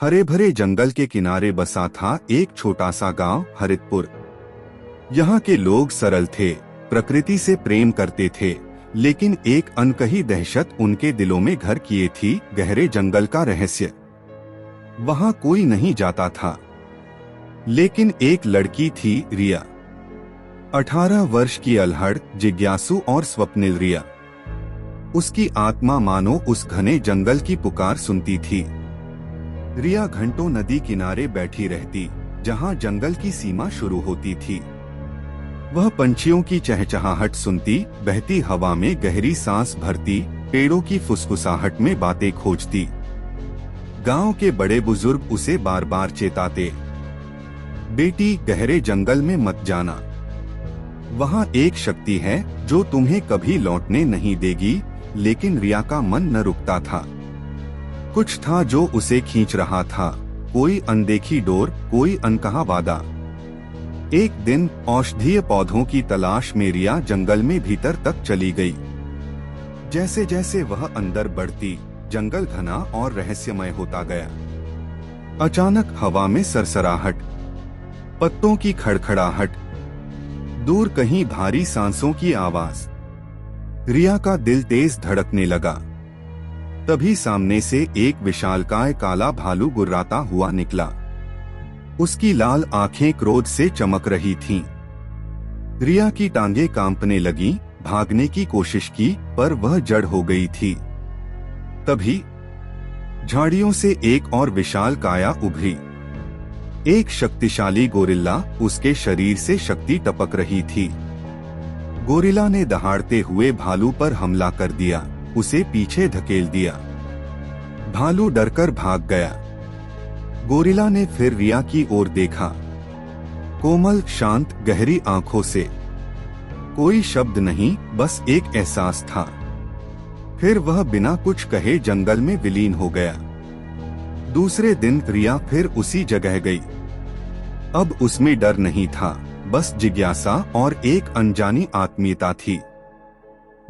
हरे भरे जंगल के किनारे बसा था एक छोटा सा गांव हरितपुर। यहाँ के लोग सरल थे, प्रकृति से प्रेम करते थे, लेकिन एक अनकही दहशत उनके दिलों में घर किए थी, गहरे जंगल का रहस्य। वहाँ कोई नहीं जाता था, लेकिन एक लड़की थी, रिया। 18 वर्ष की अल्हड़, जिज्ञासु और स्वप्निल रिया। उसकी आत्मा मानो उस घने जंगल की पुकार सुनती थी। रिया घंटों नदी किनारे बैठी रहती, जहाँ जंगल की सीमा शुरू होती थी। वह पंछियों की चहचहाहट सुनती, बहती हवा में गहरी सांस भरती, पेड़ों की फुसफुसाहट में बातें खोजती। गांव के बड़े बुजुर्ग उसे बार बार चेताते, बेटी, गहरे जंगल में मत जाना। वहाँ एक शक्ति है जो तुम्हें कभी लौटने नहीं देगी। लेकिन रिया का मन न रुकता था। कुछ था जो उसे खींच रहा था, कोई अनदेखी डोर, कोई अनकहा वादा। एक दिन औषधीय पौधों की तलाश में रिया जंगल में भीतर तक चली गई। जैसे जैसे वह अंदर बढ़ती, जंगल घना और रहस्यमय होता गया। अचानक हवा में सरसराहट, पत्तों की खड़खड़ाहट, दूर कहीं भारी सांसों की आवाज। रिया का दिल तेज धड़कने लगा। तभी सामने से एक विशालकाय काला भालू गुर्राता हुआ निकला। उसकी लाल आंखें क्रोध से चमक रही थीं। रिया की टांगें कांपने लगीं, भागने की कोशिश की, पर वह जड़ हो गई थी। तभी झाड़ियों से एक और विशाल काया उभरी। एक शक्तिशाली गोरिल्ला, उसके शरीर से शक्ति टपक रही थी। गोरिल्ला ने दहाड़ते हुए भालू पर हमला कर दिया, उसे पीछे धकेल दिया। भालू डरकर भाग गया। गोरिल्ला ने फिर रिया की ओर देखा, कोमल, शांत, गहरी आंखों से। कोई शब्द नहीं, बस एक एहसास था। फिर वह बिना कुछ कहे जंगल में विलीन हो गया। दूसरे दिन रिया फिर उसी जगह गई। अब उसमें डर नहीं था, बस जिज्ञासा और एक अनजानी आत्मीयता थी।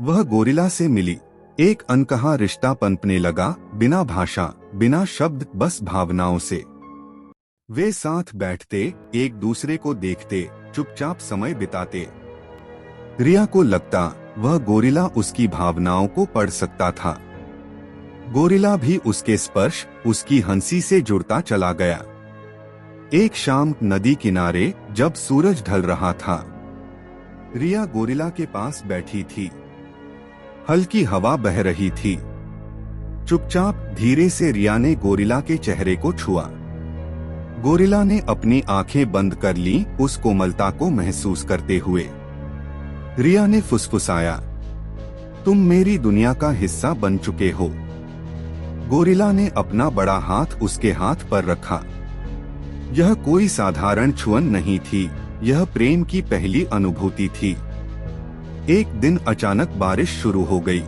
वह गोरिल्ला से मिली, एक अनकहा रिश्ता पनपने लगा, बिना भाषा, बिना शब्द, बस भावनाओं से। वे साथ बैठते, एक दूसरे को देखते, चुपचाप समय बिताते। रिया को लगता वह गोरिल्ला उसकी भावनाओं को पढ़ सकता था। गोरिल्ला भी उसके स्पर्श, उसकी हंसी से जुड़ता चला गया। एक शाम नदी किनारे, जब सूरज ढल रहा था, रिया गोरिल्ला के पास बैठी थी। हल्की हवा बह रही थी। चुपचाप धीरे से रिया ने गोरिल्ला के चेहरे को छुआ। गोरिल्ला ने अपनी आंखें बंद कर ली, उस कोमलता को महसूस करते हुए। रिया ने फुसफुसाया, तुम मेरी दुनिया का हिस्सा बन चुके हो। गोरिल्ला ने अपना बड़ा हाथ उसके हाथ पर रखा। यह कोई साधारण छुअन नहीं थी, यह प्रेम की पहली अनुभूति थी। एक दिन अचानक बारिश शुरू हो गई।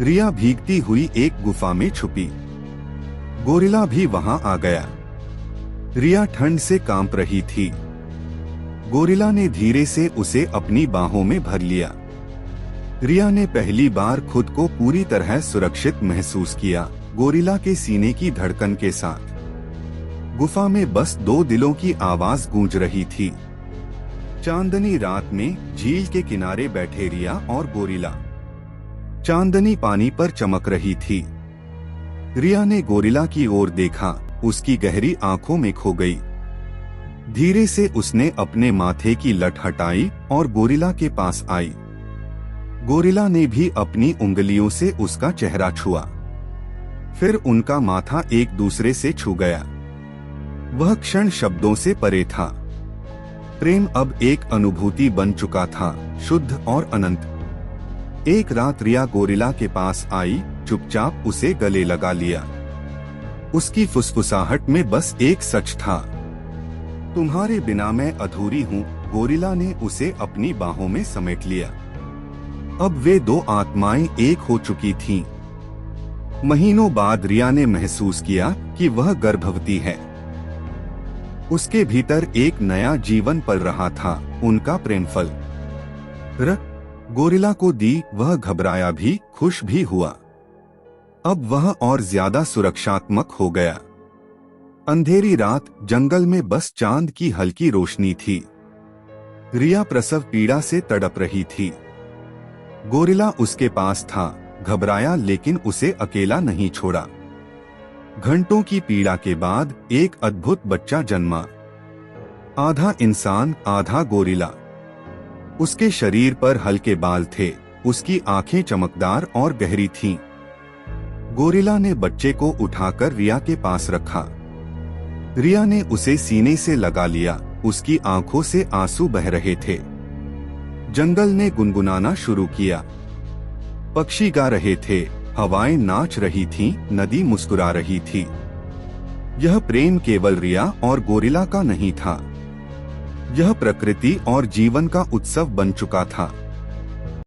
रिया भीगती हुई एक गुफा में छुपी। गोरिल्ला भी वहां आ गया। रिया ठंड से कांप रही थी। गोरिल्ला ने धीरे से उसे अपनी बाहों में भर लिया। रिया ने पहली बार खुद को पूरी तरह सुरक्षित महसूस किया, गोरिल्ला के सीने की धड़कन के साथ। गुफा में बस दो दिलों की आवाज गूंज रही थी। चांदनी रात में झील के किनारे बैठे रिया और गोरिल्ला। चांदनी पानी पर चमक रही थी। रिया ने गोरिल्ला की ओर देखा, उसकी गहरी आंखों में खो गई। धीरे से उसने अपने माथे की लट हटाई और गोरिल्ला के पास आई। गोरिल्ला ने भी अपनी उंगलियों से उसका चेहरा छुआ। फिर उनका माथा एक दूसरे से छू गया। वह क्षण शब्दों से परे था। प्रेम अब एक अनुभूति बन चुका था, शुद्ध और अनंत। एक रात रिया गोरिल्ला के पास आई, चुपचाप उसे गले लगा लिया। उसकी फुसफुसाहट में बस एक सच था, तुम्हारे बिना मैं अधूरी हूँ। गोरिल्ला ने उसे अपनी बाहों में समेट लिया। अब वे दो आत्माएं एक हो चुकी थीं। महीनों बाद रिया ने महसूस किया कि वह गर्भवती है। उसके भीतर एक नया जीवन पल रहा था, उनका प्रेम फल। गोरिल्ला को दी, वह घबराया भी, खुश भी हुआ। अब वह और ज्यादा सुरक्षात्मक हो गया। अंधेरी रात, जंगल में बस चांद की हल्की रोशनी थी। रिया प्रसव पीड़ा से तड़प रही थी। गोरिल्ला उसके पास था, घबराया लेकिन उसे अकेला नहीं छोड़ा। घंटों की पीड़ा के बाद एक अद्भुत बच्चा जन्मा, आधा इंसान आधा गोरिल्ला। उसके शरीर पर हल्के बाल थे, उसकी आंखें चमकदार और गहरी थीं। गोरिल्ला ने बच्चे को उठाकर रिया के पास रखा। रिया ने उसे सीने से लगा लिया, उसकी आंखों से आंसू बह रहे थे। जंगल ने गुनगुनाना शुरू किया। पक्षी गा रहे थे, हवाएं नाच रही थीं, नदी मुस्कुरा रही थी। यह प्रेम केवल रिया और गोरिल्ला का नहीं था, यह प्रकृति और जीवन का उत्सव बन चुका था।